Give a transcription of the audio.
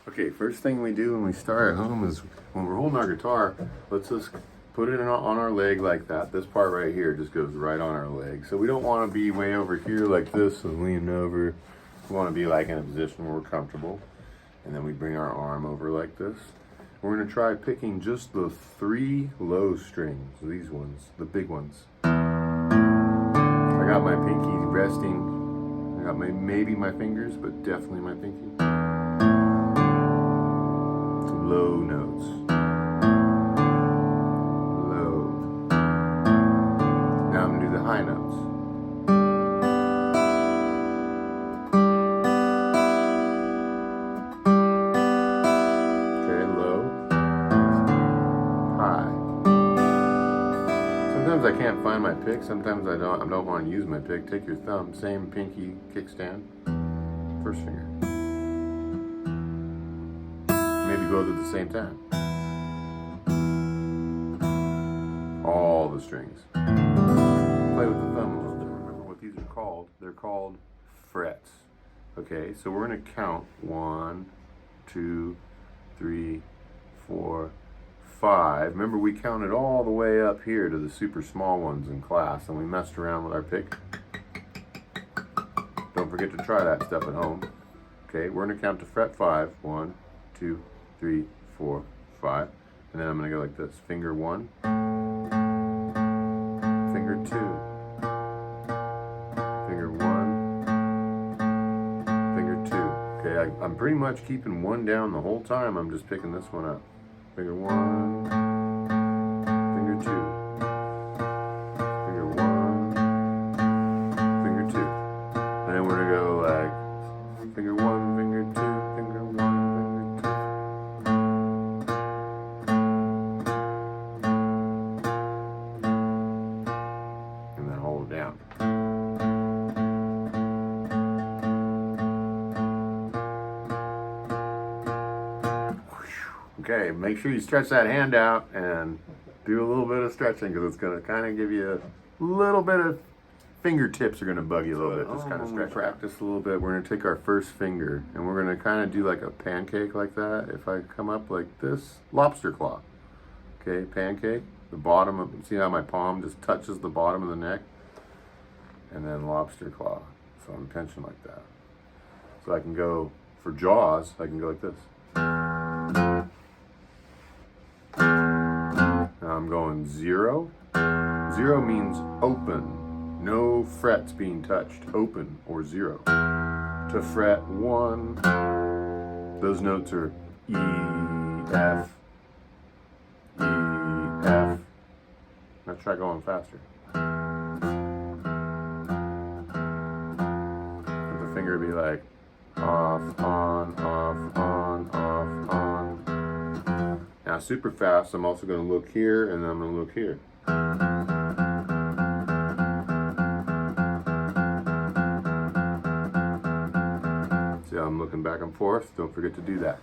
Okay, first thing we do when we start at home is when we're holding our guitar, let's just put it on our leg like that. This part right here just goes right on our leg. So we don't want to be way over here like this and lean over. We want to be like in a position where we're comfortable. And then we bring our arm over like this. We're going to try picking just the 3 low strings, these ones, the big ones. I got my pinky resting. I got maybe my fingers, but definitely my pinky. Low notes. Low. Now I'm going to do the high notes. Okay, low. High. Sometimes I can't find my pick. Sometimes I don't want to use my pick. Take your thumb. Same pinky kickstand. First finger. Maybe both at the same time. All the strings. Play with the thumb a little bit. Remember what these are called? They're called frets. Okay, so we're going to count 1, 2, 3, 4, 5. Remember, we counted all the way up here to the super small ones in class, and we messed around with our pick. Don't forget to try that stuff at home. Okay, we're going to count to fret 5. 1, 2, 3, 4, 5. And then I'm going to go like this. Finger 1. Finger 2. Finger 1. Finger 2. Okay, I'm pretty much keeping 1 down the whole time. I'm just picking this one up. Finger 1. Finger 2. Finger 1. Finger 2. And then we're going to go like finger 1, finger 2, finger 1. Down. Okay, make sure you stretch that hand out and do a little bit of stretching because it's going to kind of give you a little bit of fingertips are going to bug you a little bit. Just kind of stretch. Practice a little bit. We're going to take our first finger and we're going to kind of do like a pancake like that. If I come up like this, lobster claw. Okay, pancake. The bottom of, see how my palm just touches the bottom of the neck? And then lobster claw. So I'm pinching like that. So I can go, for jaws, I can go like this. Now I'm going 0. 0 means open. No frets being touched. Open or 0. To fret 1, those notes are E, F, E, F. Now try going faster. Finger be like off, on, off, on, off, on. Now super fast, I'm also going to look here and then I'm going to look here. See how I'm looking back and forth? Don't forget to do that.